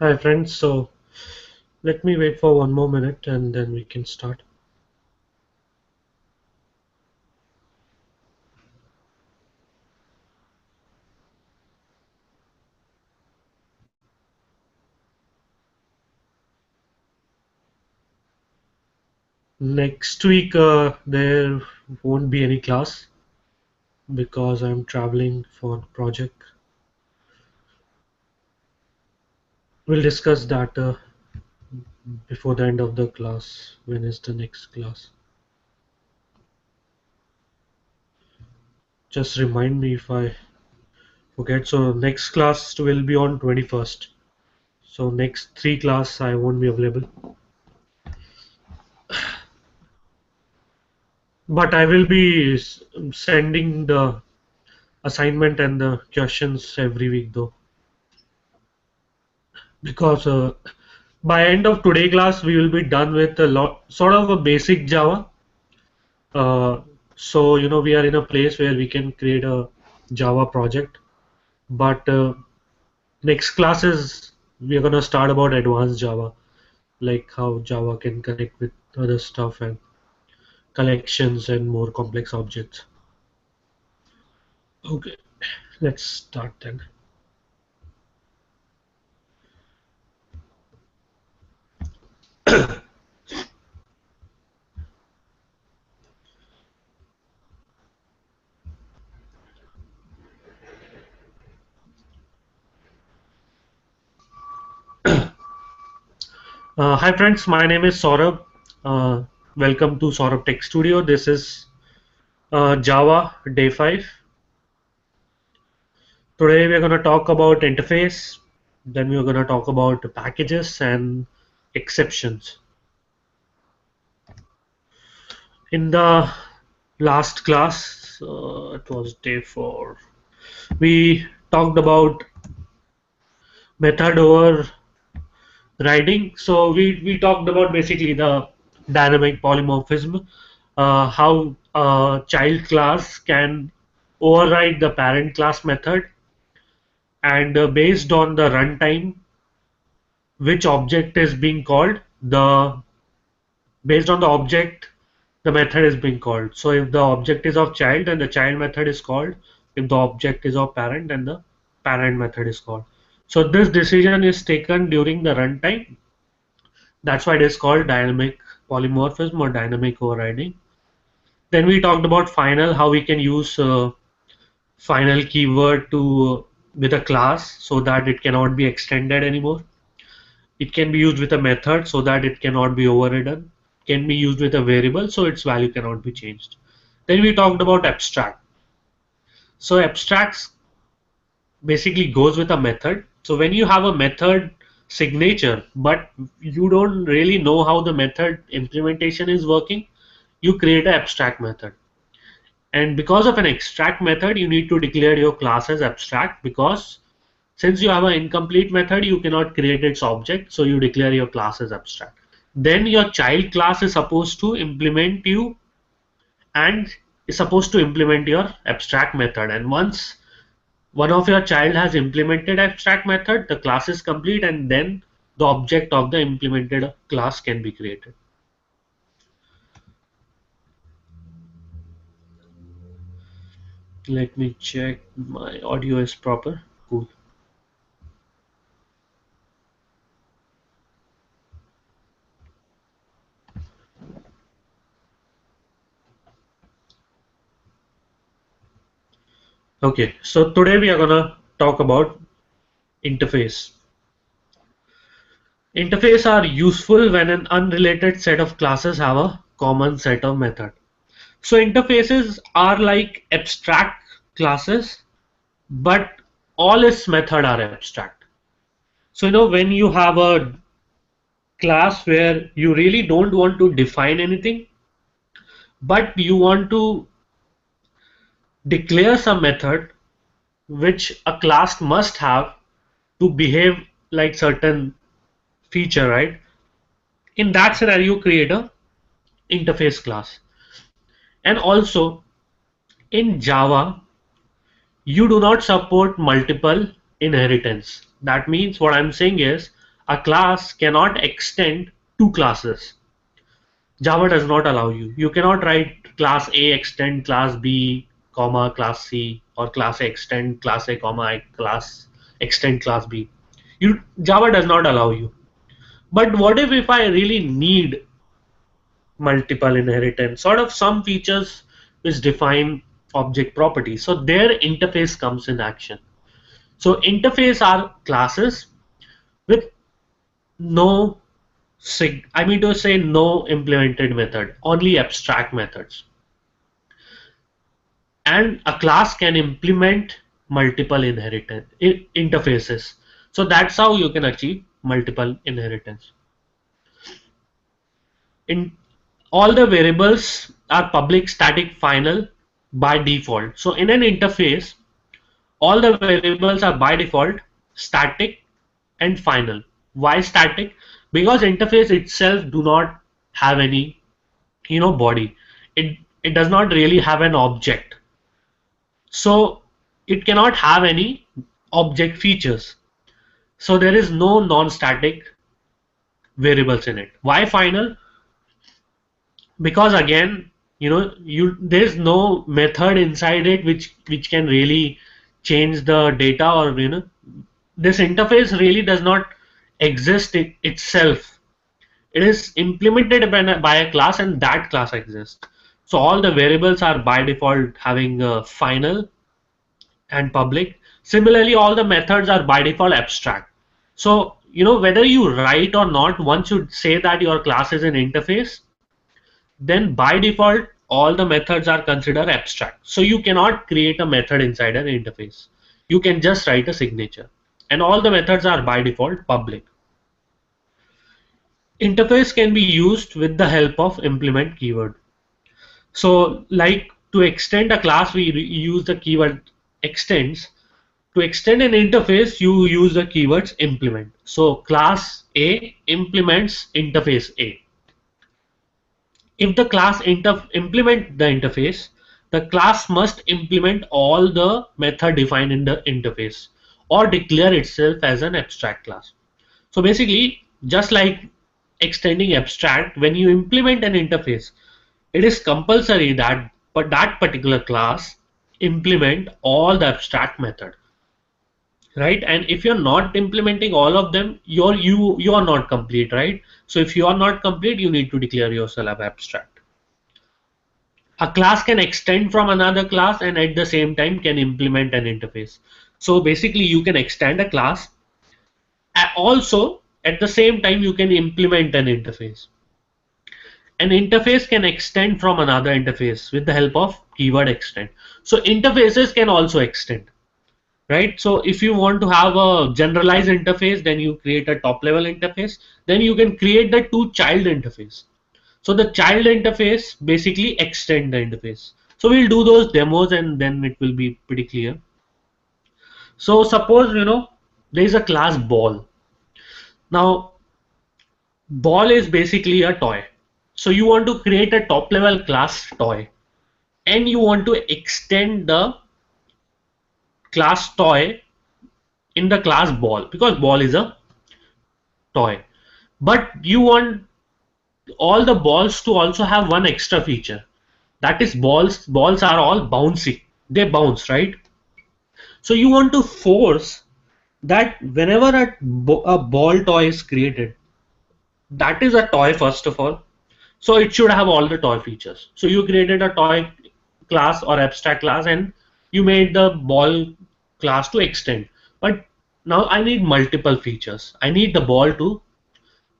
Hi friends, so let me wait for one more minute and then we can start. Next week there won't be any class because I'm traveling for project. We'll discuss that before the end of the class. When is the next class? Just remind me if I forget. So next class will be on 21st. So next three class I won't be available. But I will be sending the assignment and the questions every week though. Because by end of today class we will be done with a lot sort of a basic Java. uh, so we are in a place where we can create a Java project, but next class is we are going to start about advanced Java, like how Java can connect with other stuff and collections and more complex objects. Okay, let's start then. Hi friends, my name is Saurabh. uh, Welcome to Saurabh Tech Studio. This is Java day 5. Today we're going to talk about interface, then we're going to talk about packages and exceptions. In the last class, it was day 4, we talked about method overriding. So we talked about basically the dynamic polymorphism, how a child class can override the parent class method, and based on the runtime which object is being called, the based on the object the method is being called. So if the object is of child, then the child method is called. If the object is of parent, then the parent method is called. So this decision is taken during the runtime. That's why it is called dynamic polymorphism or dynamic overriding. Then we talked about final, how we can use final keyword to with a class so that it cannot be extended anymore. It can be used with a method so that it cannot be overridden. Can be used with a variable so its value cannot be changed. Then we talked about abstract. So abstracts basically goes with a method. So when you have a method signature, but you don't really know how the method implementation is working, you create an abstract method. And because of an extract method, you need to declare your class as abstract, because since you have an incomplete method, you cannot create its object, so you declare your class as abstract. Then your child class is supposed to implement you and is supposed to implement your abstract method. And once one of your child has implemented abstract method, the class is complete, and then the object of the implemented class can be created. Let me check my audio is proper. Cool. Okay, so today we are gonna talk about interface. Interface are useful when an unrelated set of classes have a common set of method. So interfaces are like abstract classes, but all its method are abstract. So when you have a class where you really don't want to define anything, but you want to declare some method which a class must have to behave like certain feature, right? In that scenario, you create a interface class. And also in Java, you do not support multiple inheritance. That means what I'm saying is A class cannot extend two classes. Java does not allow you. You cannot write class A extend class B, comma class C, or class A extend class A, comma class extend class B. Java does not allow you. But what if I really need multiple inheritance? Sort of some features which define object properties. So their interface comes in action. So interface are classes with no I mean to say no implemented method, only abstract methods. And a class can implement multiple inheritance interfaces. So that's how you can achieve multiple inheritance. In all the variables are public, static, final by default. So in an interface, all the variables are by default static and final. Why static? Because interface itself do not have any body. It does not really have an object, so it cannot have any object features. So there is no non-static variables in it. Why final? Because again, there's no method inside it which can really change the data, or this interface really does not exist itself. It is implemented by a class, and that class exists. So all the variables are by default having a final and public. Similarly, all the methods are by default abstract. So whether you write or not, once you say that your class is an interface, then by default all the methods are considered abstract. So you cannot create a method inside an interface. You can just write a signature, and all the methods are by default public. Interface can be used with the help of implement keyword. So like to extend a class, we use the keyword extends. To extend an interface, you use the keywords implement. So class A implements interface A. If the class implement the interface, the class must implement all the method defined in the interface or declare itself as an abstract class. So basically, just like extending abstract, when you implement an interface, it is compulsory that that particular class implement all the abstract method, right? And if you're not implementing all of them, you are not complete, right? So if you are not complete, you need to declare yourself abstract. A class can extend from another class and at the same time can implement an interface. So basically you can extend a class, also at the same time you can implement an interface. An interface can extend from another interface with the help of keyword extend. So interfaces can also extend, right? So if you want to have a generalized interface, then you create a top level interface. Then you can create the two child interface. So the child interface basically extend the interface. So we'll do those demos and then it will be pretty clear. So suppose there is a class ball. Now ball is basically a toy. So you want to create a top level class toy, and you want to extend the class toy in the class ball because ball is a toy. But you want all the balls to also have one extra feature. That is balls are all bouncy. They bounce, right? So you want to force that whenever a ball toy is created, that is a toy first of all. So it should have all the toy features. So you created a toy class or abstract class and you made the ball class to extend. But now I need multiple features. I need the ball to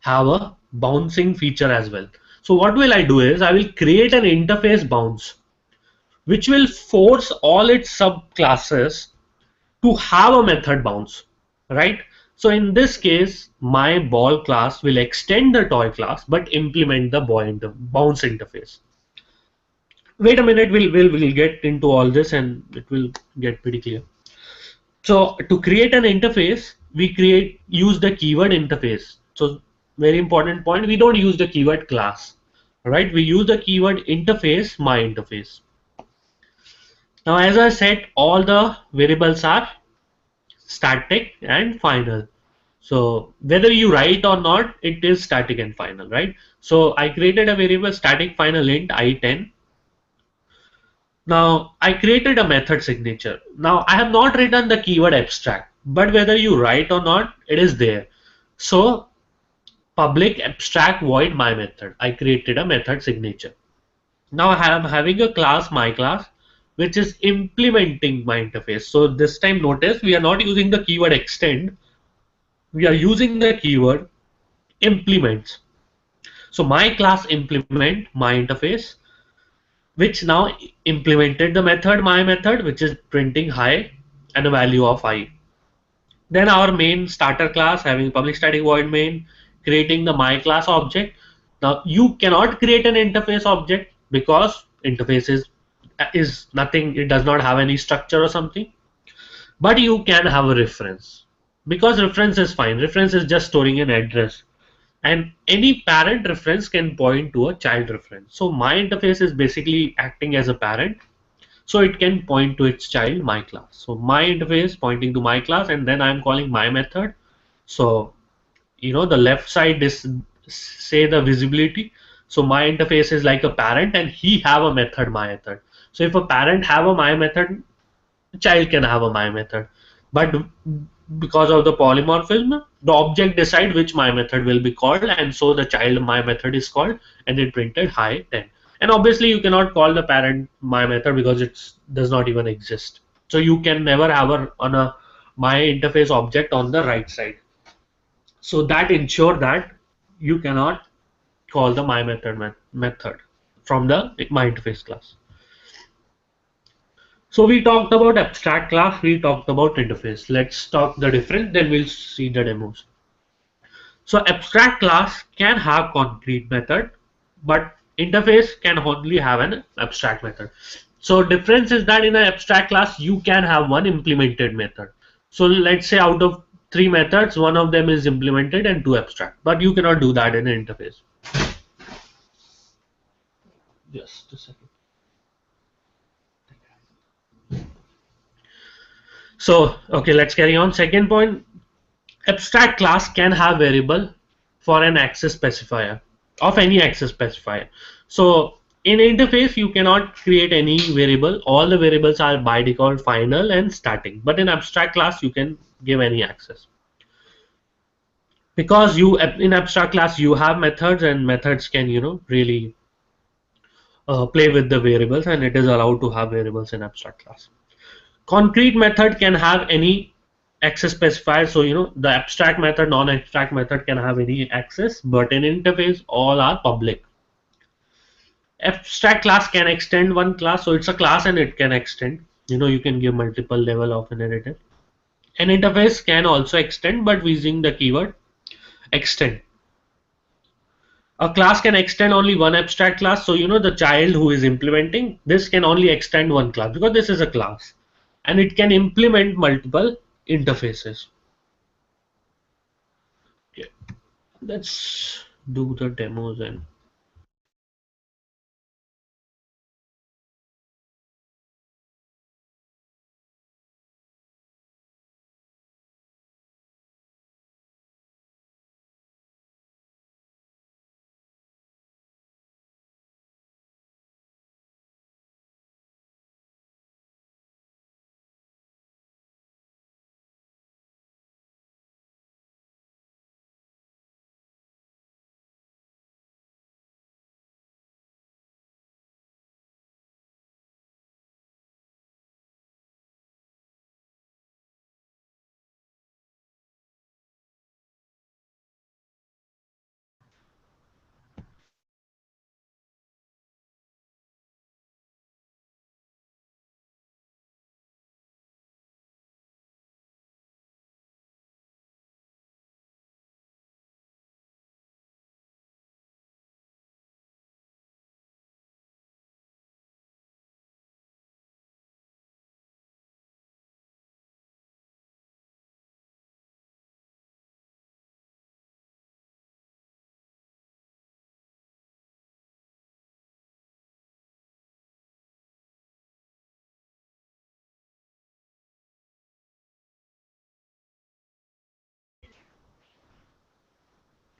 have a bouncing feature as well. So what will I do is I will create an interface bounce which will force all its subclasses to have a method bounce, right? So in this case, my ball class will extend the toy class but implement the bounce interface. Wait a minute, we'll get into all this and it will get pretty clear. So to create an interface, we use the keyword interface. So very important point, we don't use the keyword class, right? We use the keyword interface, my interface. Now as I said, all the variables are static and final. So whether you write or not, it is static and final, right? So I created a variable static final int I10. Now I created a method signature. Now I have not written the keyword abstract, but whether you write or not, it is there. So public abstract void my method. I created a method signature. Now I am having a class, my class, which is implementing my interface. So this time notice we are not using the keyword extend. We are using the keyword implements. So my class implement my interface, which now implemented the method my method, which is printing hi and a value of I. Then our main starter class having public static void main, creating the my class object. Now you cannot create an interface object because interface is nothing, it does not have any structure or something. But you can have a reference because reference is fine. Reference is just storing an address. And any parent reference can point to a child reference. So my interface is basically acting as a parent. So it can point to its child, my class. So my interface pointing to my class, and then I'm calling my method. So the left side is say the visibility. So my interface is like a parent, and he have a method my method. So if a parent have a my method, child can have a my method. But because of the polymorphism, the object decide which my method will be called, and so the child my method is called, and it printed hi 10. And obviously you cannot call the parent my method because it does not even exist. So you can never have a my interface object on the right side. So that ensure that you cannot call the my method method from the my interface class. So we talked about abstract class, we talked about interface. Let's talk the difference, then we'll see the demos. So abstract class can have concrete method, but interface can only have an abstract method. So difference is that in an abstract class, you can have one implemented method. So let's say out of three methods, one of them is implemented and two abstract, but you cannot do that in an interface. Just a second. So, okay, let's carry on. Second point, abstract class can have variable for an access specifier of any access specifier. So in interface you cannot create any variable. All the variables are by default final and static, but in abstract class you can give any access because you in abstract class you have methods, and methods can really play with the variables, and it is allowed to have variables in abstract class. Concrete method can have any access specifier. So the abstract method, non-abstract method can have any access, but in interface all are public. Abstract class can extend one class, so it's a class and it can extend. You can give multiple level of a narrative. An interface can also extend, but using the keyword extend. A class can extend only one abstract class. So the child who is implementing this can only extend one class because this is a class, and it can implement multiple interfaces. Okay, let's do the demos and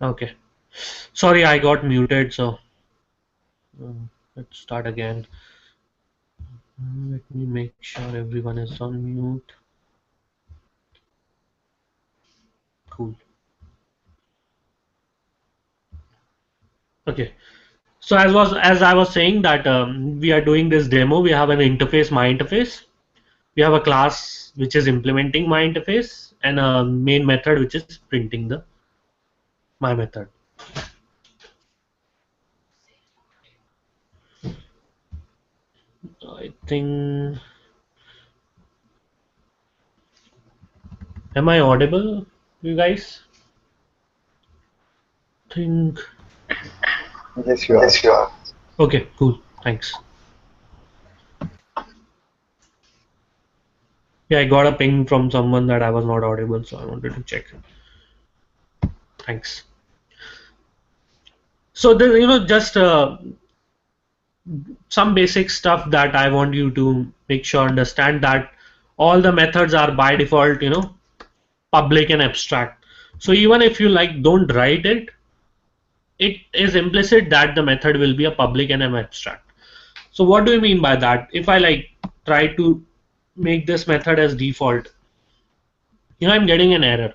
Okay. Sorry, I got muted, so let's start again. Let me make sure everyone is on mute. Cool. Okay. So as I was saying that we are doing this demo, we have an interface, my interface. We have a class which is implementing my interface and a main method which is printing the my method. I think, am I audible, you guys? Think. Yes, you are. Okay, cool. Thanks. Yeah, I got a ping from someone that I was not audible, so I wanted to check. Thanks. So there, just some basic stuff that I want you to make sure understand that all the methods are by default, public and abstract. So even if you like don't write it, it is implicit that the method will be a public and an abstract. So what do you mean by that? If I like try to make this method as default, I'm getting an error.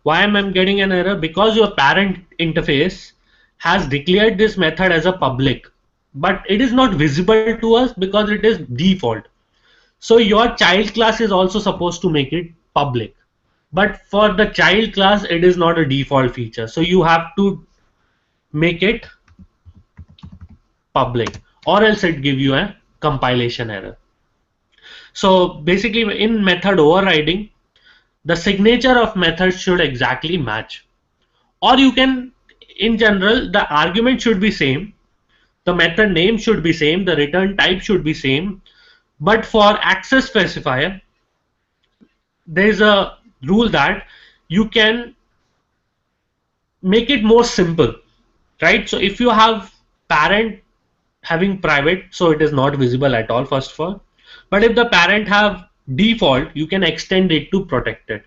Why am I getting an error? Because your parent interface has declared this method as a public, but it is not visible to us because it is default. So your child class is also supposed to make it public. But for the child class, it is not a default feature. So you have to make it public or else it give you a compilation error. So basically in method overriding, the signature of method should exactly match. Or you can, in general, the argument should be same, the method name should be same, the return type should be same, but for access specifier, there is a rule that you can make it more simple, right? So if you have parent having private, so it is not visible at all, first of all. But if the parent have default, you can extend it to protected.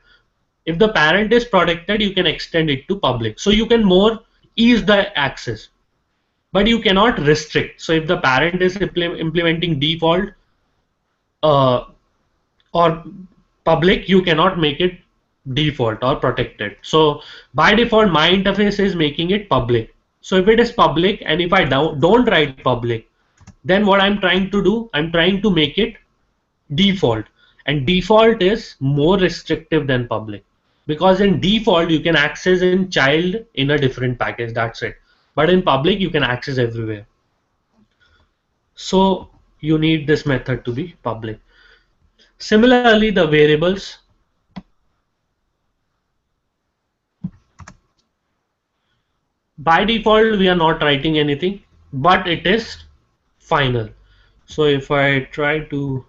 If the parent is protected, you can extend it to public. So you can more ease the access, but you cannot restrict. So if the parent is implementing default uh, or public, you cannot make it default or protected. So by default, my interface is making it public. So if it is public and if I don't write public, then what I'm trying to do, I'm trying to make it default. And default is more restrictive than public, because in default you can access in child in a different package, that's it. But in public you can access everywhere. So you need this method to be public. Similarly, the variables, by default we are not writing anything, but it is final. So if I try to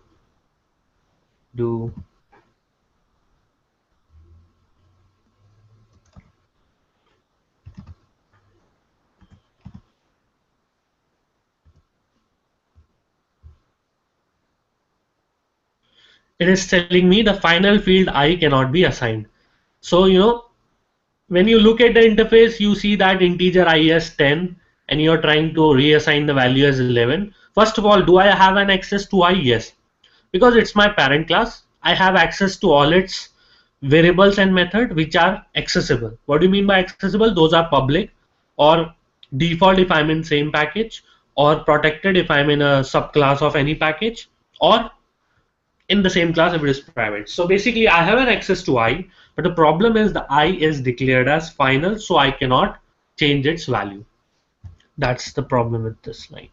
do, it is telling me the final field I cannot be assigned. So when you look at the interface, you see that integer I is 10 and you're trying to reassign the value as 11. First of all, do I have an access to I? Yes, because it's my parent class. I have access to all its variables and method which are accessible. What do you mean by accessible? Those are public or default if I'm in same package, or protected if I'm in a subclass of any package, or in the same class if it is private. So basically I have an access to I, but the problem is the I is declared as final, so I cannot change its value. That's the problem with this line.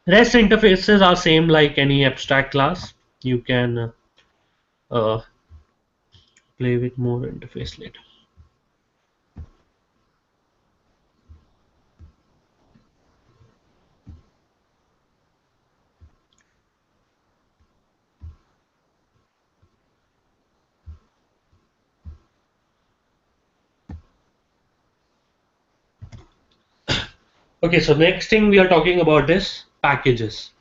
REST interfaces are same like any abstract class. You can uh, play with more interface later. Okay, so next thing we are talking about is packages.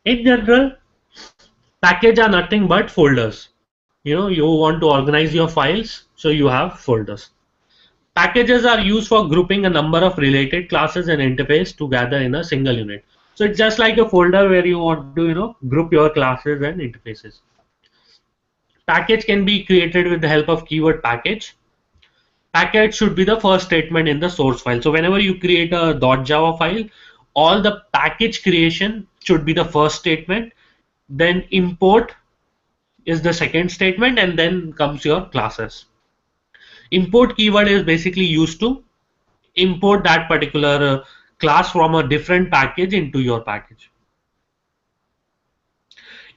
In general, packages are nothing but folders. You want to organize your files, so you have folders. Packages are used for grouping a number of related classes and interface together in a single unit. So it's just like a folder where you want to, group your classes and interfaces. Package can be created with the help of keyword package. Package should be the first statement in the source file. So whenever you create a .java file, all the package creation should be the first statement. Then import is the second statement, and then comes your classes. Import keyword is basically used to import that particular class from a different package into your package.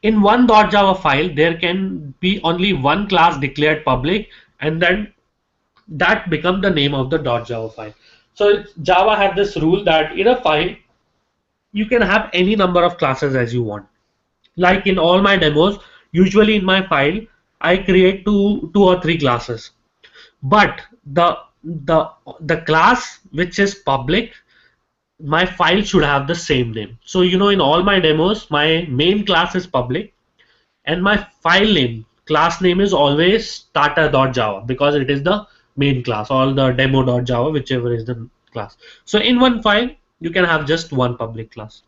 In one .java file, there can be only one class declared public, and then that become the name of the .java file. So Java have this rule that in a file, you can have any number of classes as you want. Like in all my demos, usually in my file, I create two or three classes. But the the class which is public, my file should have the same name. So in all my demos, my main class is public, and my file name, class name is always starter.java because it is the main class, all the demo.java, whichever is the class. So in one file, you can have just one public class.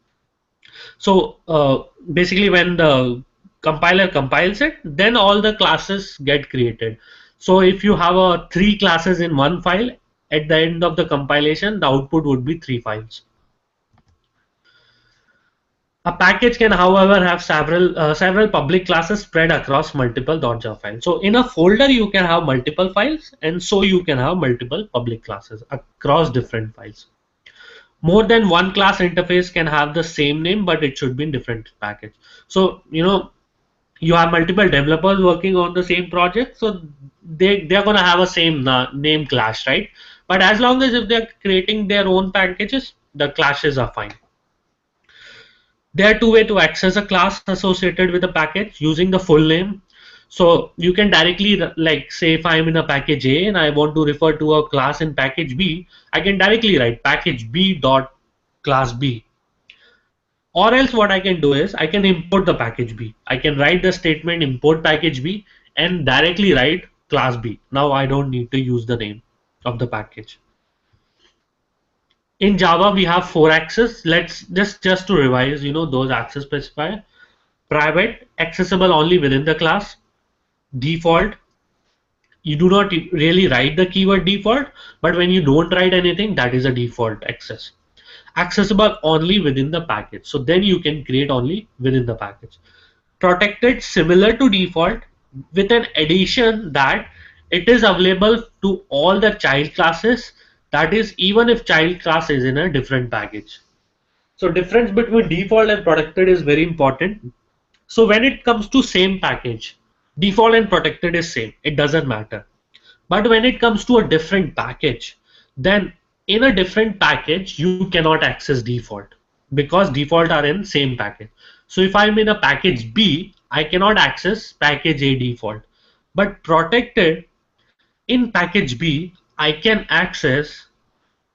So basically, when the compiler compiles it, then all the classes get created. So if you have three classes in one file, at the end of the compilation, the output would be three files. A package can, however, have several public classes spread across multiple .java files. So in a folder, you can have multiple files, and so you can have multiple public classes across different files. More than one class interface can have the same name, but it should be in different package. So you have multiple developers working on the same project, so they're going to have a same name clash, right? But as long as if they're creating their own packages, the clashes are fine. There are two ways to access a class associated with a package using the full name. So you can directly, like, say if I'm in a package A and I want to refer to a class in package B, I can directly write package B dot class B. Or else what I can do is I can import the package B. I can write the statement import package B and directly write class B. Now I don't need to use the name of the package. In Java, we have four access. Let's just to revise, those access specifier. Private, accessible only within the class. Default, you do not really write the keyword default, but when you don't write anything, that is a default access. Accessible only within the package. So then you can create only within the package. Protected, similar to default, with an addition that it is available to all the child classes. That is, even if child class is in a different package. So difference between default and protected is very important. So when it comes to same package, default and protected is same. It doesn't matter. But when it comes to a different package, then in a different package, you cannot access default because default are in same package. So if I'm in a package B, I cannot access package A default. But protected in package B, I can access,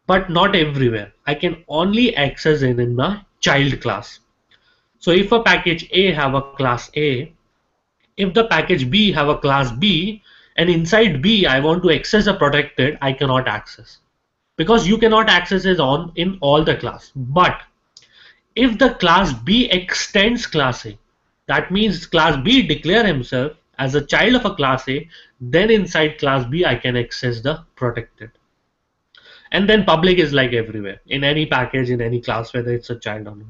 but not everywhere. I can only access in my child class. So if a package A have a class A, if the package B have a class B, and inside B I want to access a protected, I cannot access because you cannot access it on in all the class. But if the class B extends class A, that means class B declare himself as a child of a class A, then inside class B I can access the protected. And then public is like everywhere in any package in any class, whether it's a child or not.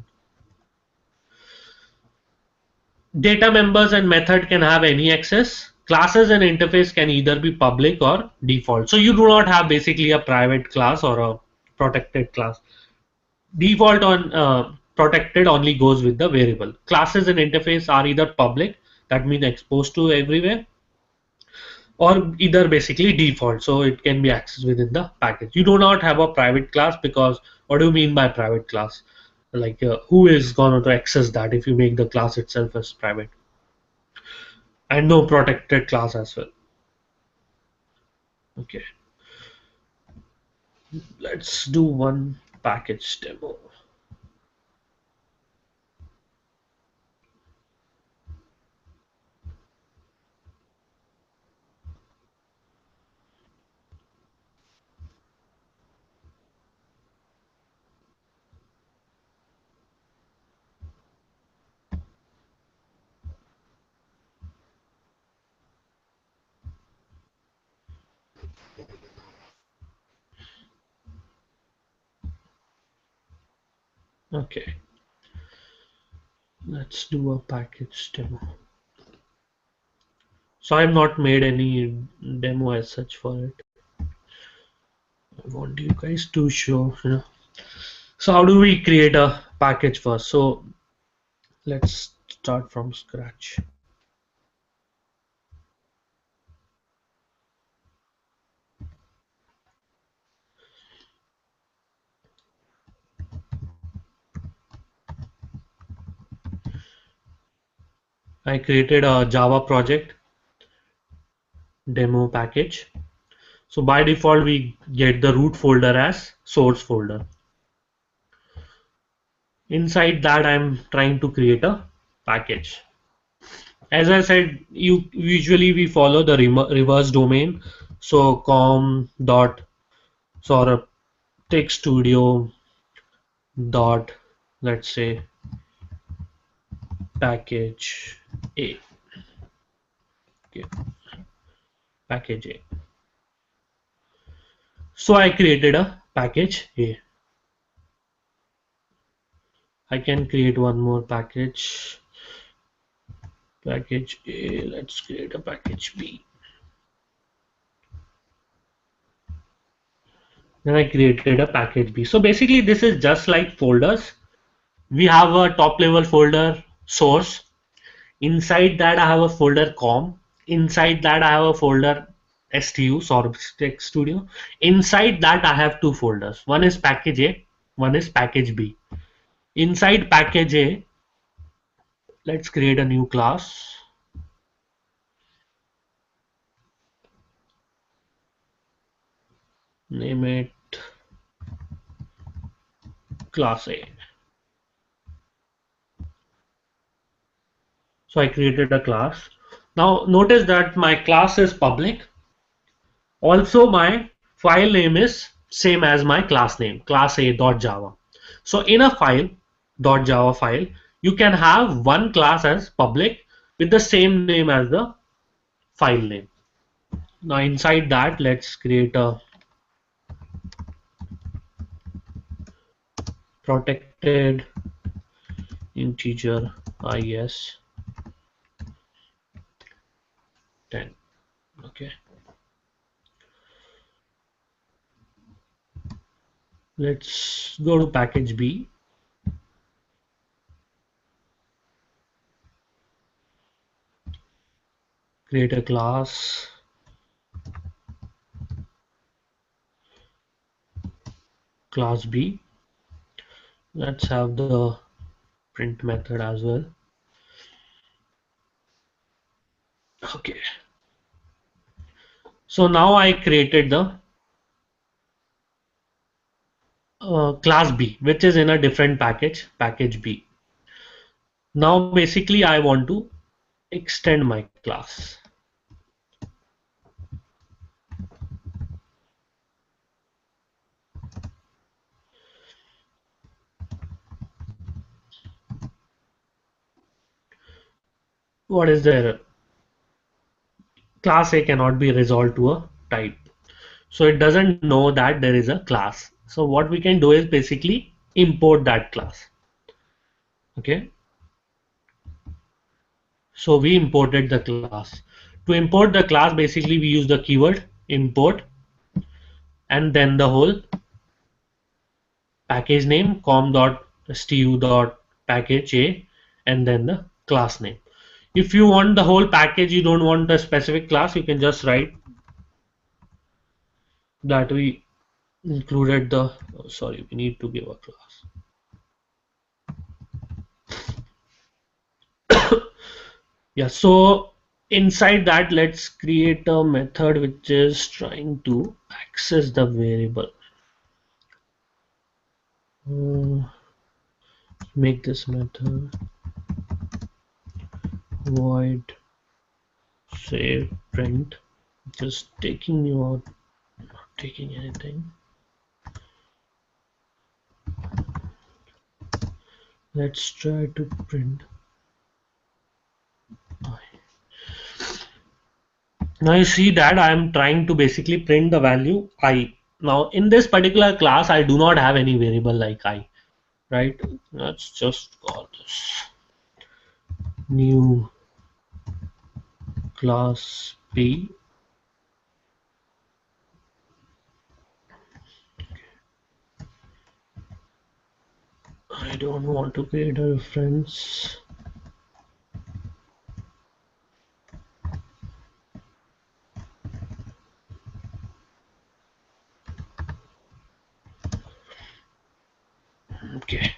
Data members and method can have any access. Classes and interface can either be public or default. So you do not have basically a private class or a protected class. Default on protected only goes with the variable. Classes and interface are either public, that means exposed to everywhere, or either basically default, so it can be accessed within the package. You do not have a private class because what do you mean by private class? Like who is going to access that if you make the class itself as private? And no protected class as well. Okay, let's do one package demo. Okay, let's do a package demo. So I've not made any demo as such for it. I want you guys to show. So how do we create a package first? So let's start from scratch. I created a Java project demo package. So by default, we get the root folder as source folder. Inside that, I'm trying to create a package. As I said, you usually we follow the reverse domain. So com dot Sourabh Tech Studio dot, let's say, package A. Okay, package A. So I created a package A. I can create one more package. Package A. Let's create a package B. Then I created a package B. So basically, this is just like folders. We have a top level folder source. Inside that, I have a folder com. Inside that, I have a folder stu, Sourabh Tech Studio. Inside that, I have two folders. One is package A, one is package B. Inside package A, let's create a new class. Name it class A. So I created a class. Now notice that my class is public. Also my file name is same as my class name, class A.java. So in a file, .java file, you can have one class as public with the same name as the file name. Now inside that, let's create a protected integer is 10. Okay. Let's go to package B. Create a class B. Let's have the print method as well. Okay. So now I created the class B, which is in a different package, package B. Now basically I want to extend my class. What is the error? Class A cannot be resolved to a type. So it doesn't know that there is a class. So what we can do is basically import that class. Okay. So we imported the class. To import the class, basically we use the keyword import and then the whole package name com.stu.package a and then the class name. If you want the whole package, you don't want a specific class, you can just write that we included the, oh, sorry, we need to give a class. Yeah, so inside that, let's create a method which is trying to access the variable. Uh, make this method void save print, just taking you out, not taking anything. Let's try to print I. Now you see that I'm trying to basically print the value I. Now in this particular class, I do not have any variable like I, right? Let's just call this new class B. I don't want to create a reference. Okay.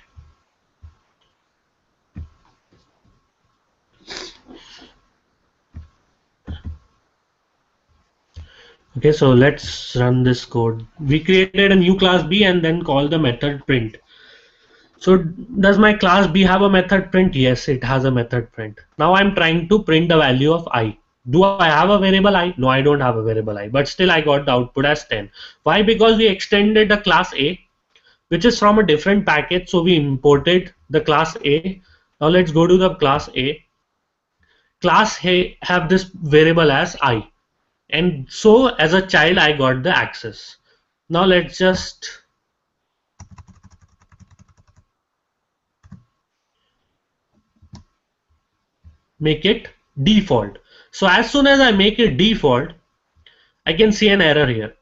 Okay, so let's run this code. We created a new class B and then call the method print. So does my class B have a method print? Yes, it has a method print. Now I'm trying to print the value of I. Do I have a variable I? No, I don't have a variable I, but still I got the output as 10. Why? Because we extended the class A, which is from a different package. So we imported the class A. Now let's go to the class A. Class A have this variable as I. And so as a child, I got the access. Now let's just make it default. So as soon as I make it default, I can see an error here.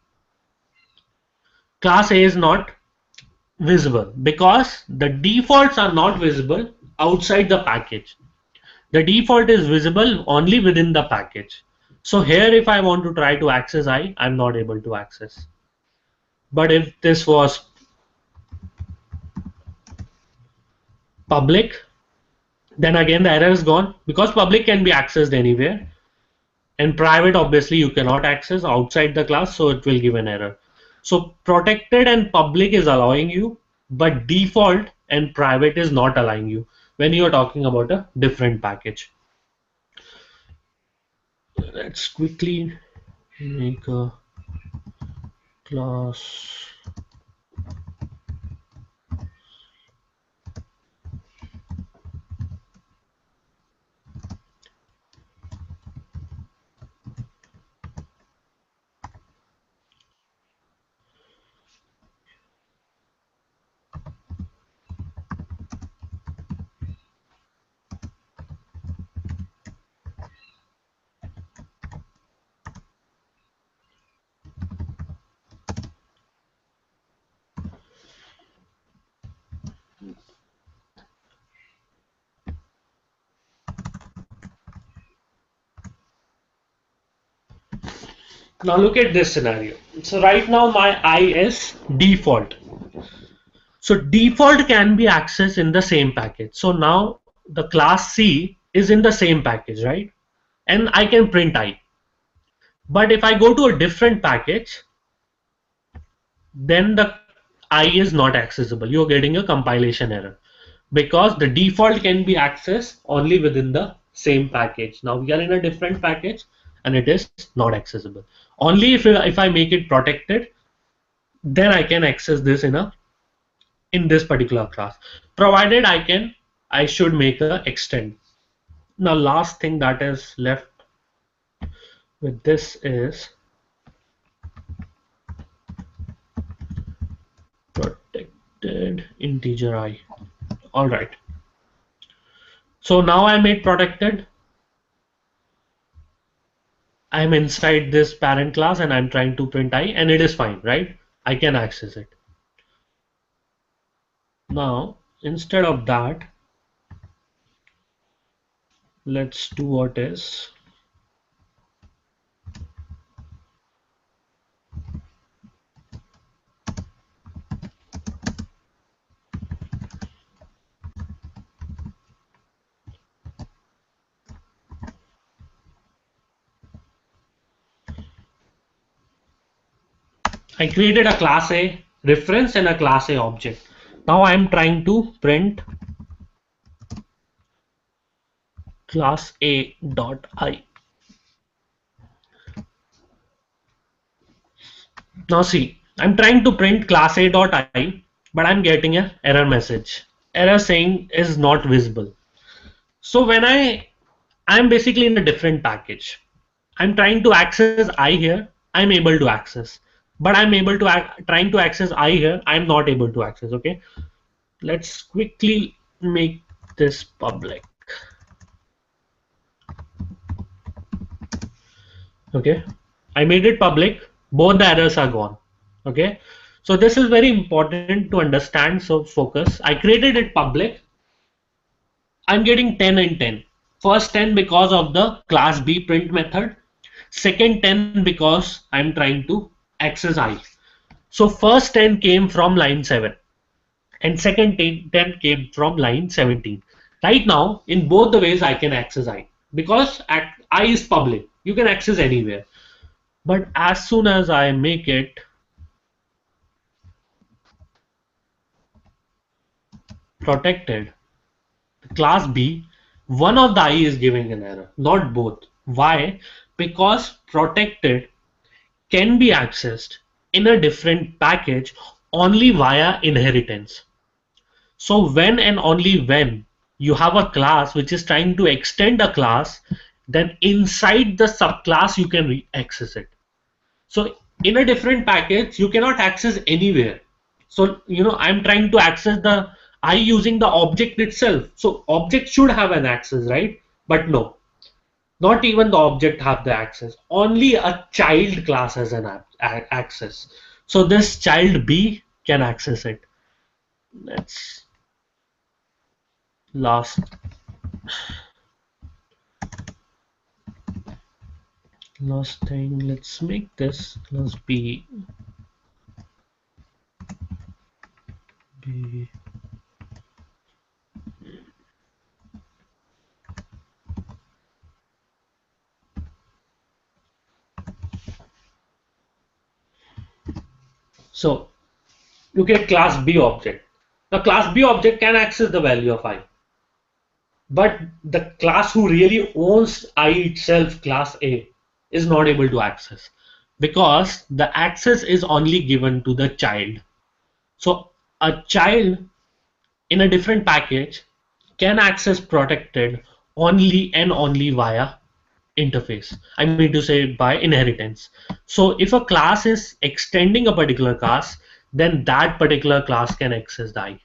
Class A is not visible because the defaults are not visible outside the package. The default is visible only within the package. So here if I want to try to access I'm not able to access. But if this was public, then again the error is gone because public can be accessed anywhere. And private obviously you cannot access outside the class, so it will give an error. So protected and public is allowing you, but default and private is not allowing you when you are talking about a different package. Let's quickly make a class. Now look at this scenario. So right now my I is default. So default can be accessed in the same package. So now the class C is in the same package, right? And I can print I. But if I go to a different package, then the I is not accessible. You're getting a compilation error because the default can be accessed only within the same package. Now we are in a different package and it is not accessible. Only if I make it protected, then I can access this in this particular class. Provided I should make a extend. Now last thing that is left with this is protected integer I. All right. So now I made protected. I'm inside this parent class and I'm trying to print I and it is fine, right? I can access it. Now, instead of that, let's do what is. I created a class A reference and a class A object. Now I'm trying to print class A dot I. Now see, I'm trying to print class A dot I, but I'm getting an error message. Error saying is not visible. So when I'm basically in a different package. I'm trying to access I here, I'm able to access. But I'm able to trying to access I here, I'm not able to access. Okay, let's quickly make this public. Okay, I made it public. Both the errors are gone. Okay, so this is very important to understand. So focus. I created it public. I'm getting 10 and 10. First 10 because of the class B print method. Second 10 because I'm trying to access I. So first 10 came from line 7 and second 10 came from line 17. Right now, in both the ways, I can access I because I is public. You can access anywhere. But as soon as I make it protected, class B, one of the I is giving an error, not both. Why? Because protected can be accessed in a different package only via inheritance. So when and only when you have a class which is trying to extend a class, then inside the subclass you can access it. So in a different package, you cannot access anywhere. So I'm trying to access the I using the object itself. So object should have an access, right? But no, not even the object have the access. Only a child class has an access. So this child B can access it. Let's last last thing. Let's make this class B. So you get class B object. The class B object can access the value of I. But the class who really owns I itself, class A, is not able to access because the access is only given to the child. So a child in a different package can access protected only and only via interface. I mean to say by inheritance. So if a class is extending a particular class, then that particular class can access the I.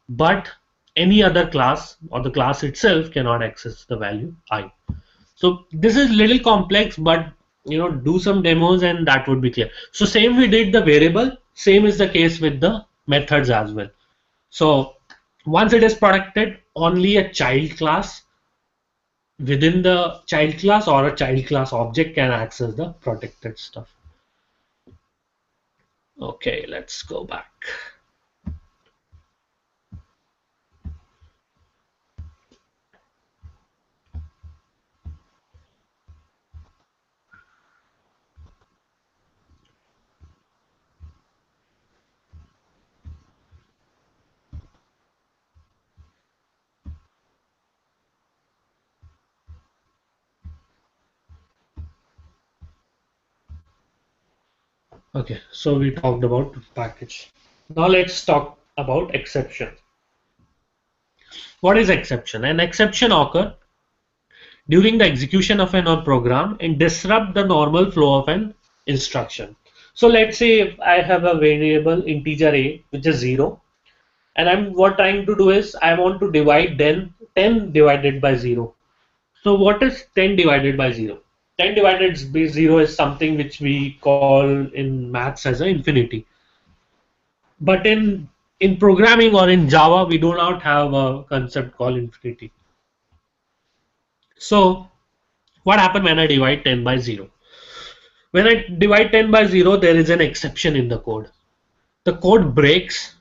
But any other class or the class itself cannot access the value I. So this is little complex, but do some demos and that would be clear. So same we did the variable, same is the case with the methods as well. So once it is protected, only a child class within the child class or a child class object can access the protected stuff. Okay, let's go back. Okay, so we talked about package. Now let's talk about exception. What is exception? An exception occurs during the execution of an program and disrupt the normal flow of an instruction. So let's say if I have a variable integer a which is 0 and I'm what trying to do is I want to divide then 10 divided by 0. So what is 10 divided by 0? 10 divided by 0 is something which we call in maths as an infinity. But in programming or in Java, we do not have a concept called infinity. So what happens when I divide 10 by 0? When I divide 10 by 0, there is an exception in the code. The code breaks,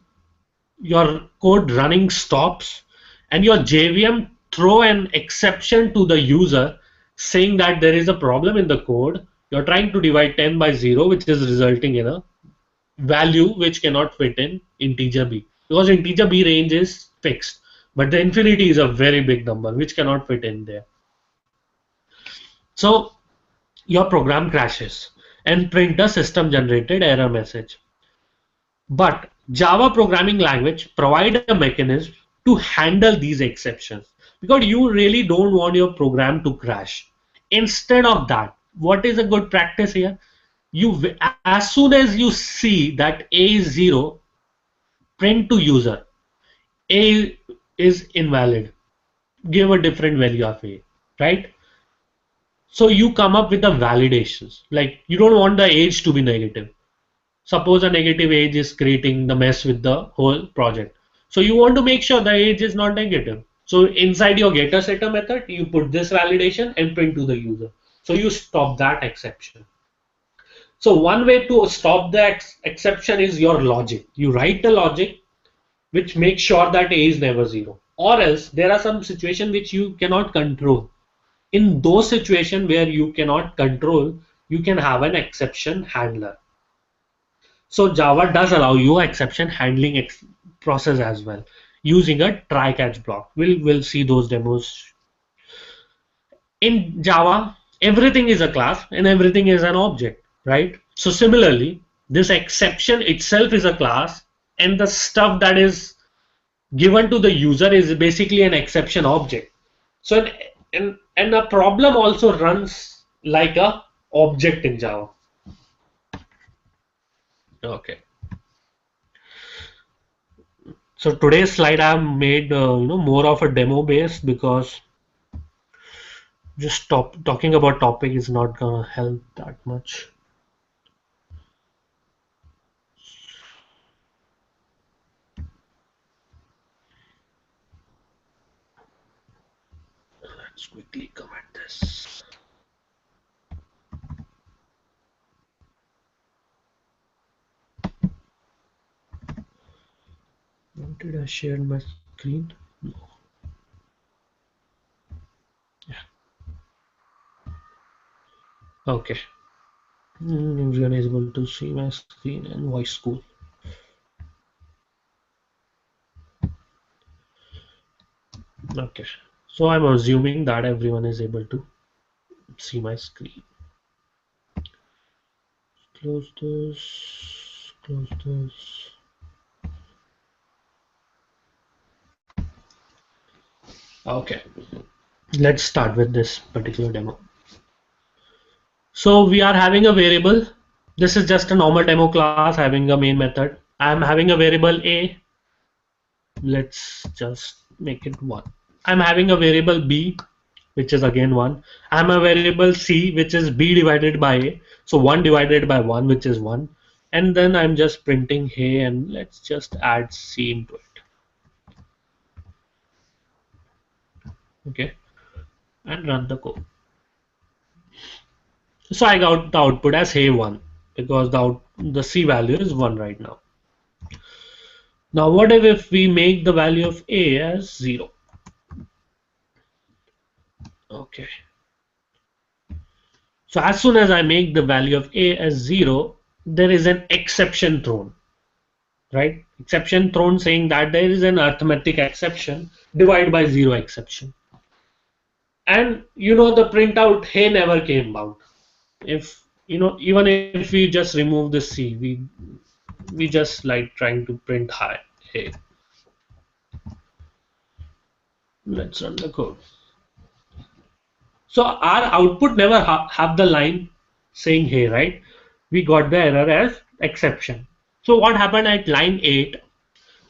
your code running stops, and your JVM throw an exception to the user saying that there is a problem in the code. You're trying to divide 10 by 0, which is resulting in a value which cannot fit in integer b because integer b range is fixed, but the infinity is a very big number which cannot fit in there. So your program crashes and print a system generated error message. But Java programming language provide a mechanism to handle these exceptions because you really don't want your program to crash. Instead of that, what is a good practice here? You, as soon as you see that A is 0, print to user. A is invalid. Give a different value of A, right? So you come up with the validations. Like you don't want the age to be negative. Suppose a negative age is creating the mess with the whole project. So you want to make sure the age is not negative. So inside your getter setter method, you put this validation and print to the user. So you stop that exception. So one way to stop the exception is your logic. You write the logic which makes sure that A is never 0. Or else there are some situations which you cannot control. In those situations where you cannot control, you can have an exception handler. So Java does allow you exception handling process as well using a try catch block. We'll see those demos. In Java, everything is a class and everything is an object, right? So similarly, this exception itself is a class, and the stuff that is given to the user is basically an exception object. So and a problem also runs like a object in Java. Okay. So today's slide I have made more of a demo base because just talking about topic is not gonna help that much. Let's quickly comment this. When did I share my screen? No. Yeah. Okay. Everyone is able to see my screen and voice school. Okay. So I'm assuming that everyone is able to see my screen. Close this. Close this. Okay. Let's start with this particular demo. So we are having a variable. This is just a normal demo class having a main method. I'm having a variable A. Let's just make it 1. I'm having a variable B, which is again 1. I'm a variable C, which is B divided by A. So 1 divided by 1, which is 1. And then I'm just printing A, and let's just add C into it. Okay. And run the code. So I got the output as A1 because the C value is 1 right now. Now what if we make the value of A as 0? Okay. So as soon as I make the value of A as 0, there is an exception thrown, right? Exception thrown saying that there is an arithmetic exception, divide by 0 exception. And the printout hey never came out. If even if we just remove the C, we just like trying to print hi hey. Let's run the code. So our output never have the line saying hey, right? We got the error as exception. So what happened at line 8?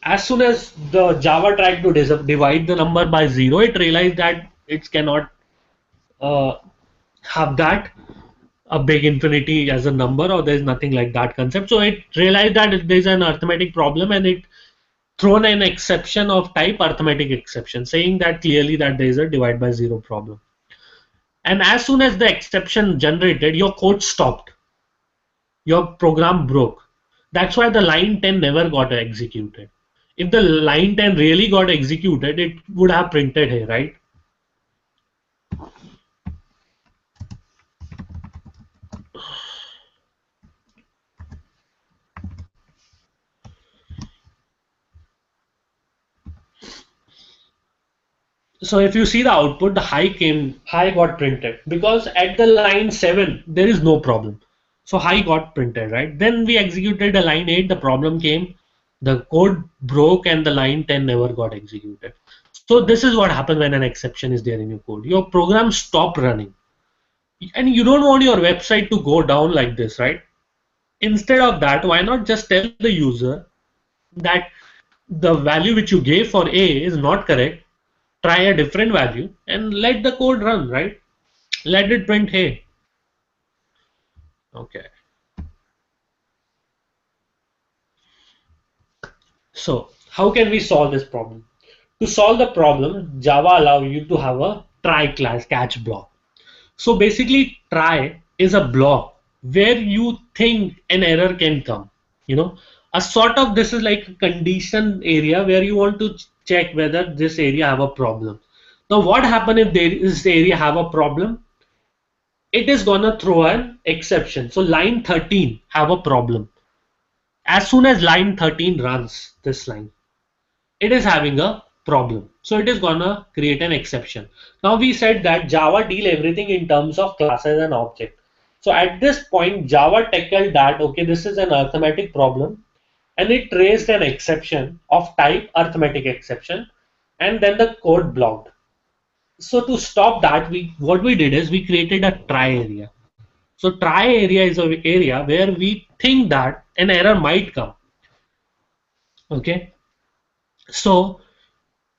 As soon as the Java tried to divide the number by 0, it realized that it cannot uh, have that a big infinity as a number, or there's nothing like that concept. So it realized that there's an arithmetic problem, and it thrown an exception of type arithmetic exception, saying that clearly that there is a divide by 0 problem. And as soon as the exception generated, your code stopped. Your program broke. That's why the line 10 never got executed. If the line 10 really got executed, it would have printed here, right? So if you see the output, the high got printed because at the line 7 there is no problem. So high got printed, right? Then we executed the line 8, the problem came, the code broke, and the line 10 never got executed. So this is what happens when an exception is there in your code. Your program stopped running. And you don't want your website to go down like this, right? Instead of that, why not just tell the user that the value which you gave for A is not correct, try a different value and let the code run, right? Let it print hey. Okay. So how can we solve this problem? To solve the problem, Java allows you to have a try class catch block. So basically, try is a block where you think an error can come. You know, a sort of this is like a condition area where you want to check whether this area have a problem. Now, what happen if this area have a problem? It is gonna throw an exception. So line 13 have a problem. As soon as line 13 runs this line, it is having a problem. So it is gonna create an exception. Now we said that Java deal everything in terms of classes and object. So at this point, Java tackled that, okay, this is an arithmetic problem, and it raised an exception of type arithmetic exception, and then the code blocked. So to stop that, we what we did is we created a try area. So try area is an area where we think that an error might come. Okay. So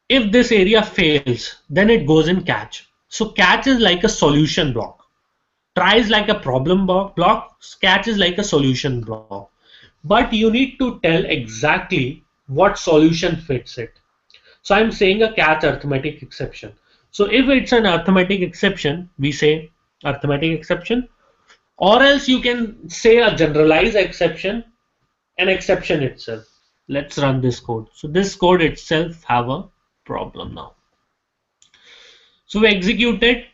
if this area fails, then it goes in catch. So catch is like a solution block. Try is like a problem block. Catch is like a solution block. But you need to tell exactly what solution fits it. So I'm saying a catch arithmetic exception. So if it's an arithmetic exception, we say arithmetic exception, or else you can say a generalized exception, an exception itself. Let's run this code. So this code itself have a problem now. So we executed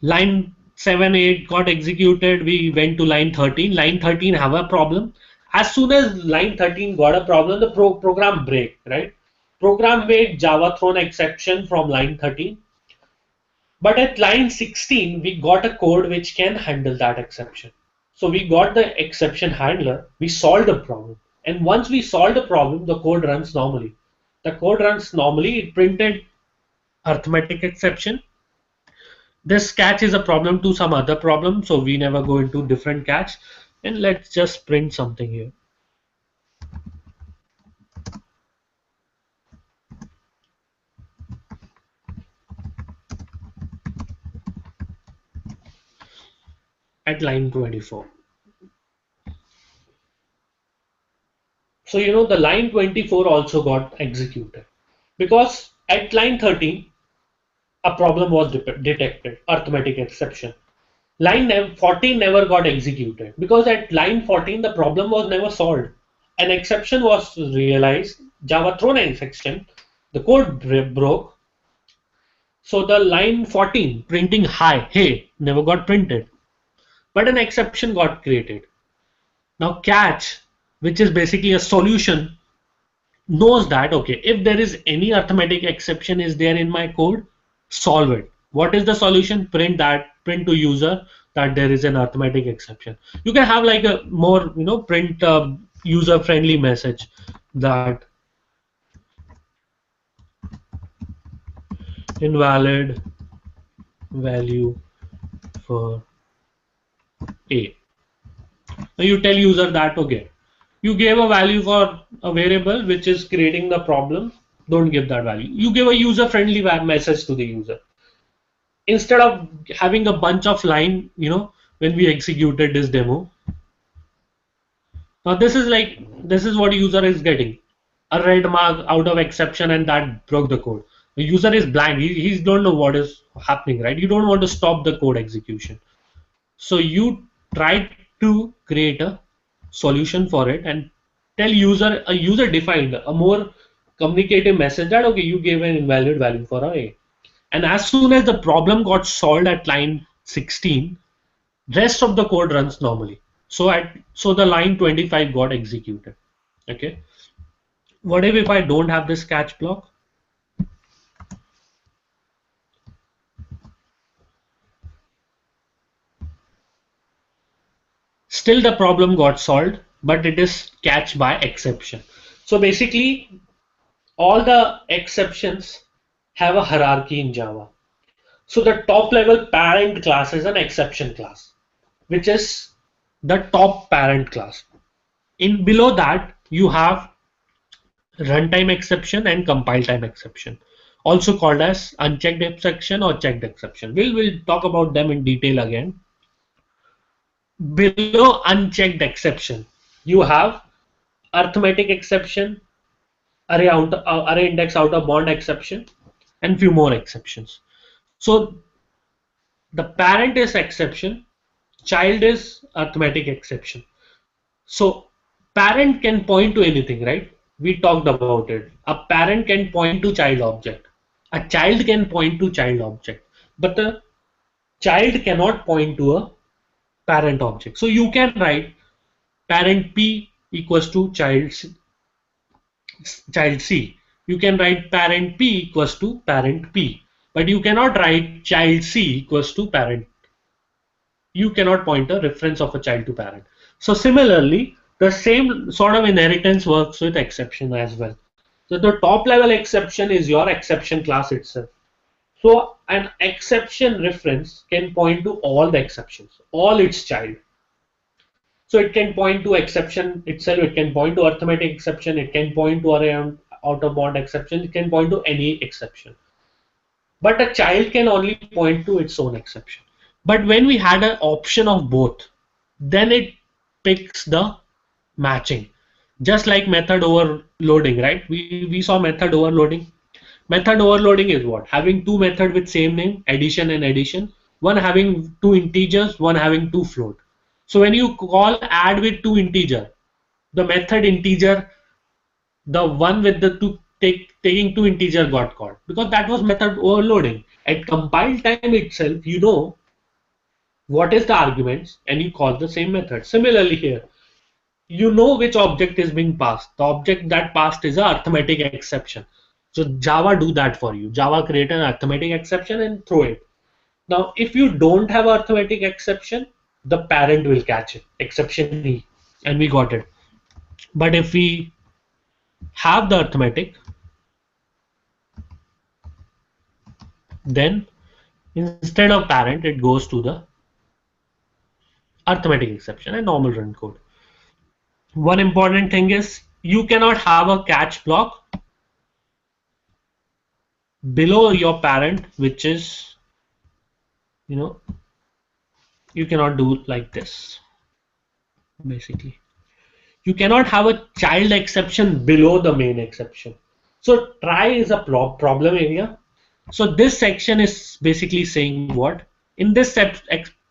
line 7, 8 got executed. We went to line 13. Line 13 have a problem. As soon as line 13 got a problem, the program break, right? Program made Java thrown exception from line 13. But at line 16, we got a code which can handle that exception. So we got the exception handler. We solved the problem. And once we solved the problem, the code runs normally. The code runs normally. It printed arithmetic exception. This catch is a problem to some other problem, so we never go into different catch. And let's just print something here. At line 24. So you know the line 24 also got executed because at line 13 a problem was detected, arithmetic exception. Line 14 never got executed because at line 14 the problem was never solved. An exception was realized, Java thrown an exception, the code broke. So the line 14 printing hi, hey, never got printed. But an exception got created. Now catch, which is basically a solution, knows that okay, if there is any arithmetic exception is there in my code, solve it. What is the solution? Print to user that there is an arithmetic exception. You can have like a more print user friendly message that invalid value for a. Now you tell user that okay, you gave a value for a variable which is creating the problem, don't give that value. You give a user friendly message to the user instead of having a bunch of line, when we executed this demo. Now this is what user is getting, a red mark out of exception, and that broke the code. The user is blank, he don't know what is happening, right? You don't want to stop the code execution. So you try to create a solution for it and tell user, a user defined, a more communicative message that okay, you gave an invalid value for a. And as soon as the problem got solved at line 16, rest of the code runs normally. So the line 25 got executed. Okay. What if I don't have this catch block? Still the problem got solved, but it is catch by exception. So basically all the exceptions have a hierarchy in Java. So the top level parent class is an exception class, which is the top parent class. In below that, you have runtime exception and compile time exception, also called as unchecked exception or checked exception. We'll talk about them in detail again. Below unchecked exception, you have arithmetic exception, array index out of bound exception, and few more exceptions. So the parent is exception, child is arithmetic exception. So parent can point to anything, right? We talked about it. A parent can point to child object. A child can point to child object. But the child cannot point to a parent object. So you can write parent P equals to child C. You can write parent P equals to parent P. But you cannot write child C equals to parent. You cannot point a reference of a child to parent. So similarly, the same sort of inheritance works with exception as well. So the top level exception is your exception class itself. So an exception reference can point to all the exceptions, all its child. So it can point to exception itself, it can point to arithmetic exception, it can point to around out of bound exception, it can point to any exception. But a child can only point to its own exception. But when we had an option of both, then it picks the matching. Just like method overloading, right? We saw method overloading. Method overloading is what? Having two methods with same name, addition and addition. One having two integers, one having two float. So when you call add with two integer, the method integer, the one with the taking two integer got called because that was method overloading. At compile time itself, you know what is the arguments and you call the same method. Similarly here, you know which object is being passed. The object that passed is a arithmetic exception. So Java do that for you. Java create an arithmetic exception and throw it. Now, if you don't have arithmetic exception, the parent will catch it, exception E, and we got it. But if we have the arithmetic, then instead of parent, it goes to the arithmetic exception and normal run code. One important thing is you cannot have a catch block below your parent, which is, you know, you cannot do like this. Basically, you cannot have a child exception below the main exception. So try is a problem area. So this section is basically saying what in this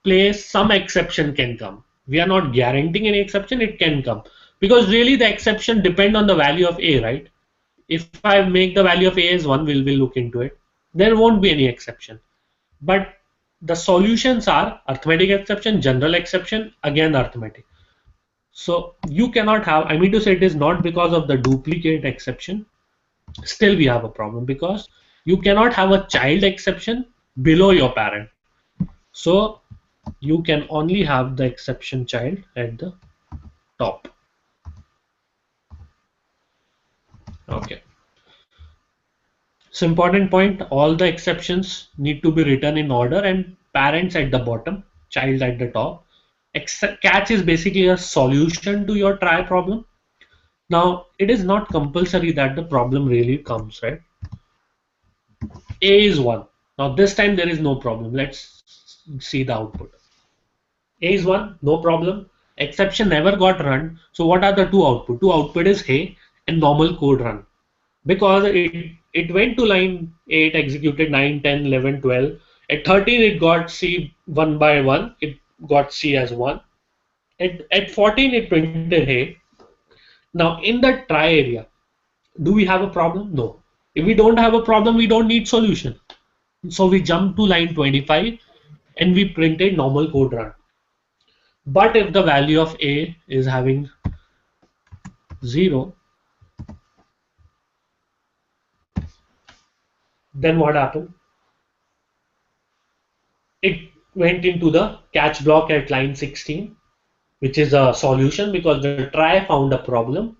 place some exception can come. We are not guaranteeing any exception, it can come because really the exception depend on the value of a, right? If I make the value of a as 1, we'll look into it, there won't be any exception. But the solutions are arithmetic exception, general exception, again arithmetic. So you cannot have, I mean to say, it is not because of the duplicate exception. Still we have a problem because you cannot have a child exception below your parent. So you can only have the exception child at the top. Okay. So important point, all the exceptions need to be written in order and parents at the bottom, child at the top. Catch is basically a solution to your try problem. Now, it is not compulsory that the problem really comes, right? A is 1. Now, this time there is no problem. Let's see the output. A is 1, no problem. Exception never got run. So, what are the two output? Two output is hey and normal code run. Because it went to line 8, executed 9, 10, 11, 12. At 13, it got C 1 by 1. It got C as 1. At 14, it printed hey. Now, in the try area, do we have a problem? No. If we don't have a problem, we don't need solution. So we jump to line 25 and we printed normal code run. But if the value of A is having 0, then what happened? It went into the catch block at line 16, which is a solution because the try found a problem.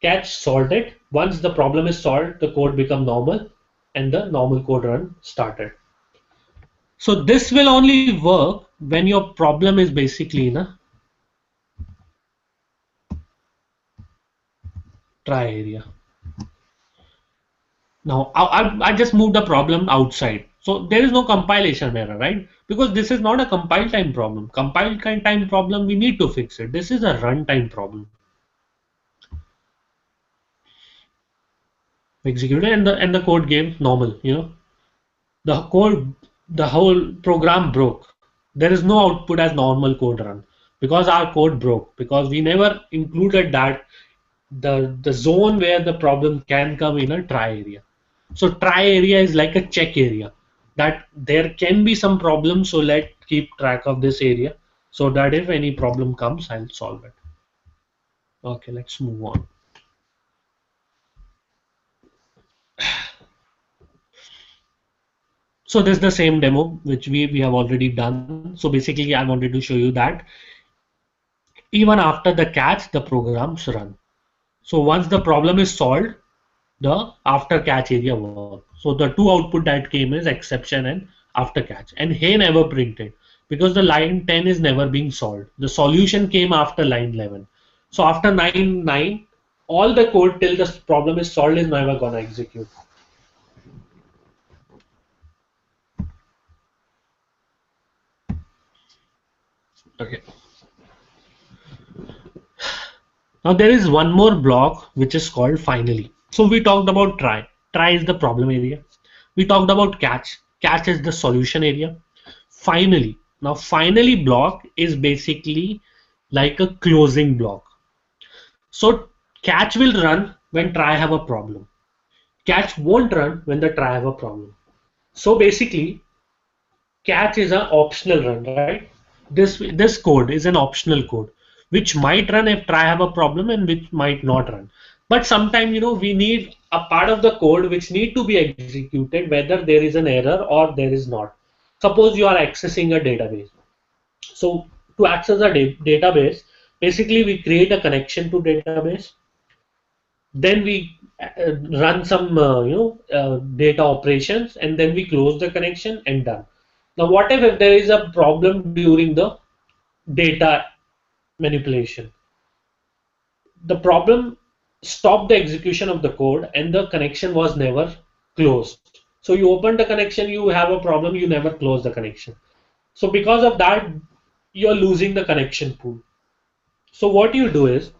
Catch solved it. Once the problem is solved, the code become normal and the normal code run started. So this will only work when your problem is basically in a try area. Now I just moved the problem outside. So there is no compilation error, right? Because this is not a compile time problem. Compile time problem, we need to fix it. This is a runtime problem. Executed and the code gave normal, The code, the whole program broke. There is no output as normal code run because our code broke because we never included that the zone where the problem can come in a try area. So try area is like a check area that there can be some problem. So let keep track of this area so that if any problem comes, I'll solve it. Okay, let's move on. So this is the same demo which we have already done. So basically, I wanted to show you that even after the catch, the programs run. So once the problem is solved, the after catch area work. So the two output that came is exception and after catch. And hey never printed because the line 10 is never being solved. The solution came after line 11. So after line 9, all the code till the problem is solved is never gonna execute. Okay. Now there is one more block which is called finally. So we talked about try. Try is the problem area. We talked about catch. Catch is the solution area. Finally. Now finally block is basically like a closing block. So catch will run when try have a problem. Catch won't run when the try have a problem. So basically catch is an optional run, right? This code is an optional code which might run if try have a problem and which might not run. But sometimes we need a part of the code which need to be executed whether there is an error or there is not. Suppose you are accessing a database. So to access a database, basically we create a connection to database. Then we run some data operations and then we close the connection and done. Now what if there is a problem during the data manipulation? The problem stopped the execution of the code and the connection was never closed. So you open the connection, you have a problem, you never close the connection. So because of that, you're losing the connection pool. So what you do is,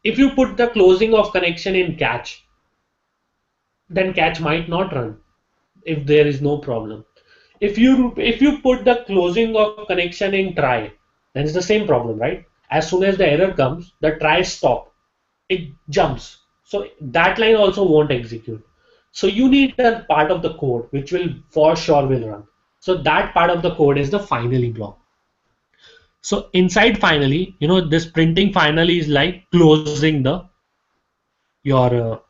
if you put the closing of connection in catch, then catch might not run if there is no problem. If you put the closing of connection in try, then it's the same problem, right? As soon as the error comes, the try stop, it jumps. So that line also won't execute. So you need a part of the code which will for sure will run. So that part of the code is the finally block. So inside finally, this printing finally is like closing the your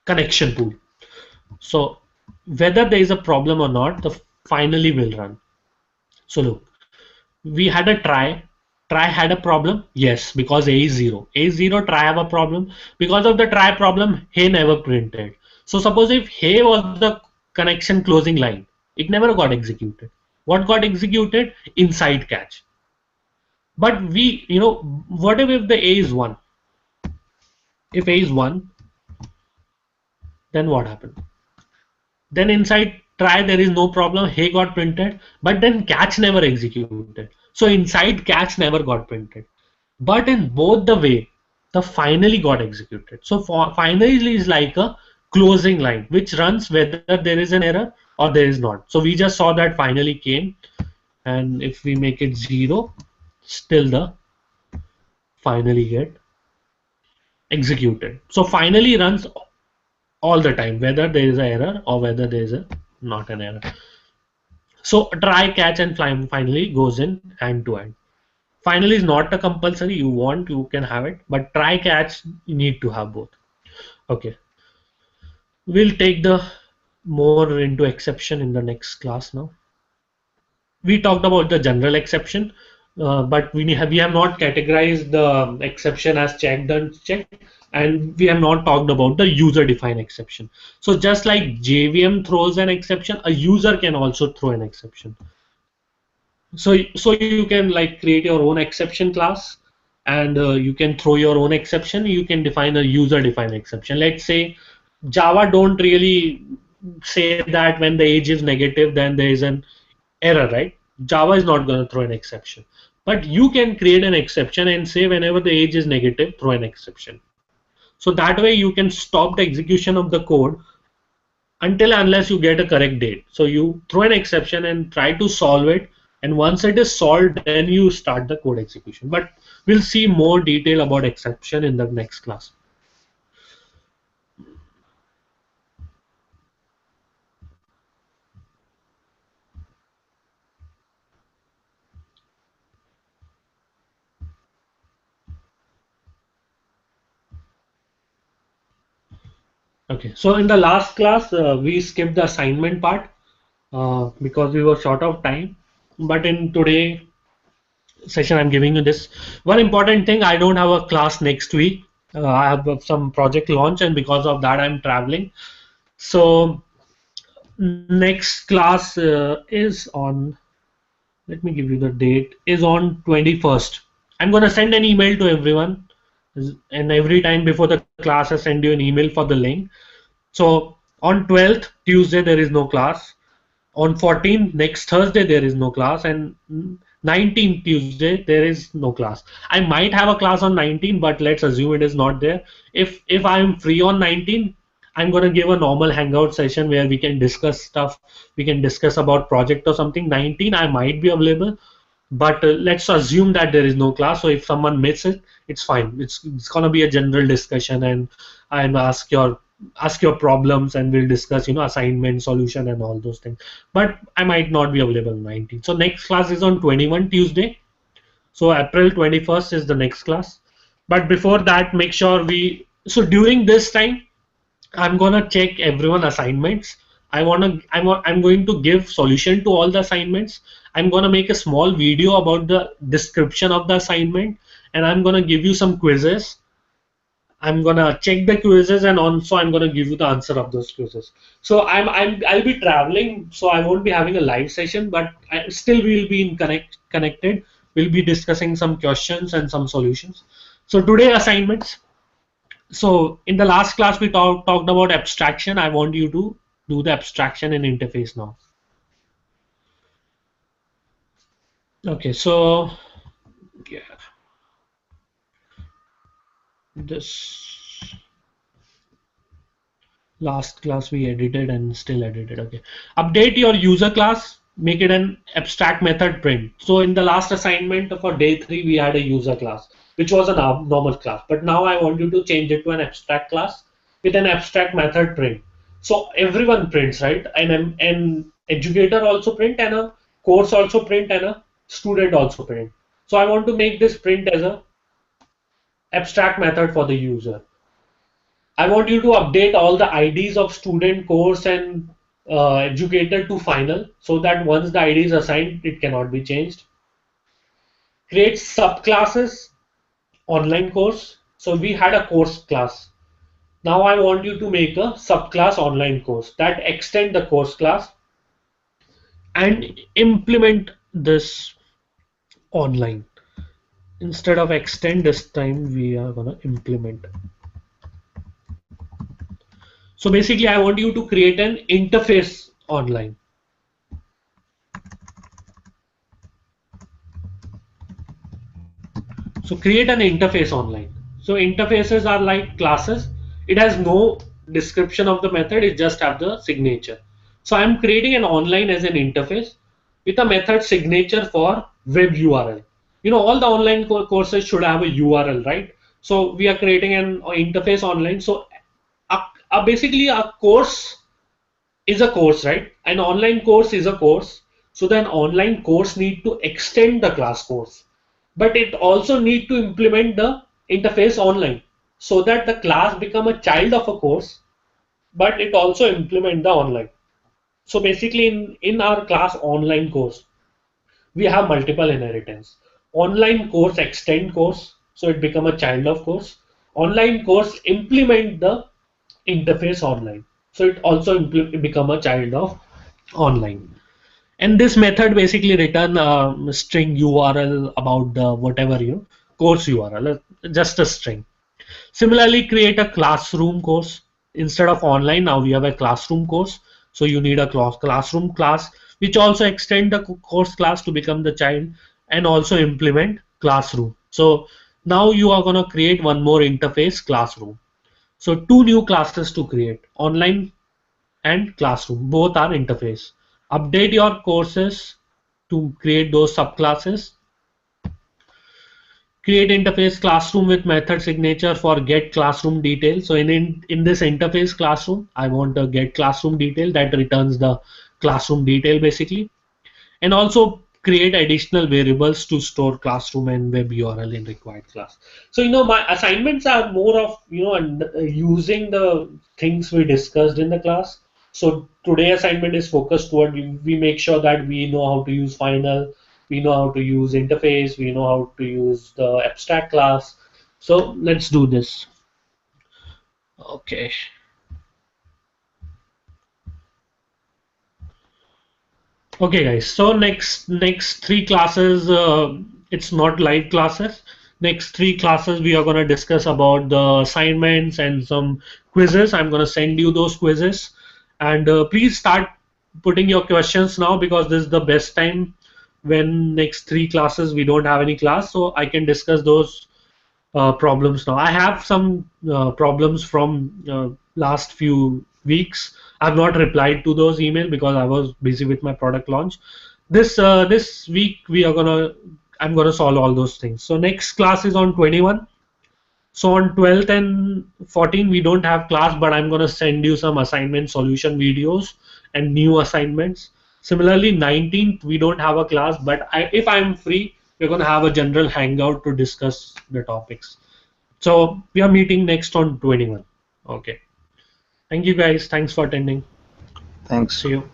connection pool. So whether there is a problem or not, the finally will run. So look, we had a try. Try had a problem, yes, because A is 0. A is 0, try have a problem. Because of the try problem, hey never printed. So suppose if hey was the connection closing line, it never got executed. What got executed? Inside catch. But what if the A is 1? If A is 1, then what happened? Then inside try there is no problem, hey got printed, but then catch never executed. So inside catch never got printed. But in both the way, the finally got executed. So finally is like a closing line which runs whether there is an error or there is not. So we just saw that finally came, and if we make it 0, still the finally get executed. So finally runs all the time whether there is an error or whether there is a not an error. So try, catch, and finally goes in hand to hand. Finally is not a compulsory. You can have it, but try, catch, you need to have both. Okay, we'll take the more into exception in the next class. Now we talked about the general exception. but we have not categorized the exception as checked and checked, and we have not talked about the user defined exception. So just like JVM throws an exception, a user can also throw an exception. So you can like create your own exception class, and you can throw your own exception. You can define a user defined exception. Let's say Java don't really say that when the age is negative, then there is an error, right? Java is not going to throw an exception. But you can create an exception and say whenever the age is negative, throw an exception. So that way you can stop the execution of the code until unless you get a correct date. So you throw an exception and try to solve it. And once it is solved, then you start the code execution. But we'll see more detail about exception in the next class. Okay, so in the last class, we skipped the assignment part because we were short of time. But in today session, I'm giving you this one important thing. I don't have a class next week. I have some project launch, and because of that, I'm traveling. So next class is on. Let me give you the date. Is on 21st. I'm gonna send an email to everyone, and every time before the class, I send you an email for the link. So on 12th Tuesday there is no class. On 14th next Thursday there is no class, and 19th Tuesday there is no class. I might have a class on 19th, but let's assume it is not there. If I'm free on 19th, I'm gonna give a normal hangout session where we can discuss stuff. We can discuss about project or something. 19 I might be available, but let's assume that there is no class. So if someone misses it, it's fine. It's gonna be a general discussion, and ask your problems, and we'll discuss assignment solution and all those things. But I might not be available 19. So next class is on 21 Tuesday. So April 21st is the next class. But before that, make sure so during this time I'm gonna check everyone assignments. I'm going to give solution to all the assignments. I'm gonna make a small video about the description of the assignment, and I'm gonna give you some quizzes. I'm gonna check the quizzes, and also I'm gonna give you the answer of those quizzes. So I'll be traveling, so I won't be having a live session, but still we'll be connected. We'll be discussing some questions and some solutions. So today assignments. So in the last class we talked about abstraction. I want you to do the abstraction in interface now. Okay, so yeah, this last class we edited and still edited. Okay, update your user class, make it an abstract method print. So in the last assignment for day 3 we had a user class which was a normal class, but now I want you to change it to an abstract class with an abstract method print. So everyone prints, right? And an educator also print, and a course also print, and a student also print. So I want to make this print as a abstract method for the user. I want you to update all the IDs of student, course, and educator to final, so that once the ID is assigned, it cannot be changed. Create subclasses, online course. So we had a course class. Now I want you to make a subclass online course that extend the course class and implement this online. Instead of extend, this time we are gonna implement. So basically I want you to create an interface online. So create an interface online. So interfaces are like classes. It has no description of the method. It just have the signature. So I'm creating an online as an interface with a method signature for web URL. All the online courses should have a URL, right? So we are creating an interface online. So basically a course is a course, right? An online course is a course. So then online course need to extend the class course, but it also need to implement the interface online so that the class become a child of a course, but it also implement the online. So basically in our class online course, we have multiple inheritance. Online course extend course, so it become a child of course. Online course implement the interface online, so it also become a child of online. And this method basically return a string URL about the whatever course URL, just a string. Similarly, create a classroom course instead of online. Now we have a classroom course, so you need a classroom class, which also extend the course class to become the child and also implement classroom. So now you are going to create one more interface, classroom. So two new classes to create, online and classroom. Both are interface. Update your courses to create those subclasses. Create interface classroom with method signature for get classroom detail. So in this interface classroom, I want a get classroom detail that returns the classroom detail basically, and also create additional variables to store classroom and web URL in required class. So my assignments are more of using the things we discussed in the class. So today assignment is focused toward we make sure that we know how to use final, we know how to use interface, we know how to use the abstract class. So let's do this. Okay. Okay, guys. So next three classes, it's not live classes. Next three classes, we are going to discuss about the assignments and some quizzes. I'm going to send you those quizzes, and please start putting your questions now because this is the best time when next three classes we don't have any class, so I can discuss those problems now. I have some problems from last few weeks. I've not replied to those emails because I was busy with my product launch. This week I'm gonna solve all those things. So next class is on 21. So on 12th and 14th we don't have class, but I'm gonna send you some assignment solution videos and new assignments. Similarly, 19th we don't have a class, but if I'm free, we're gonna have a general hangout to discuss the topics. So we are meeting next on 21. Okay. Thank you guys. Thanks for attending. Thanks. See you.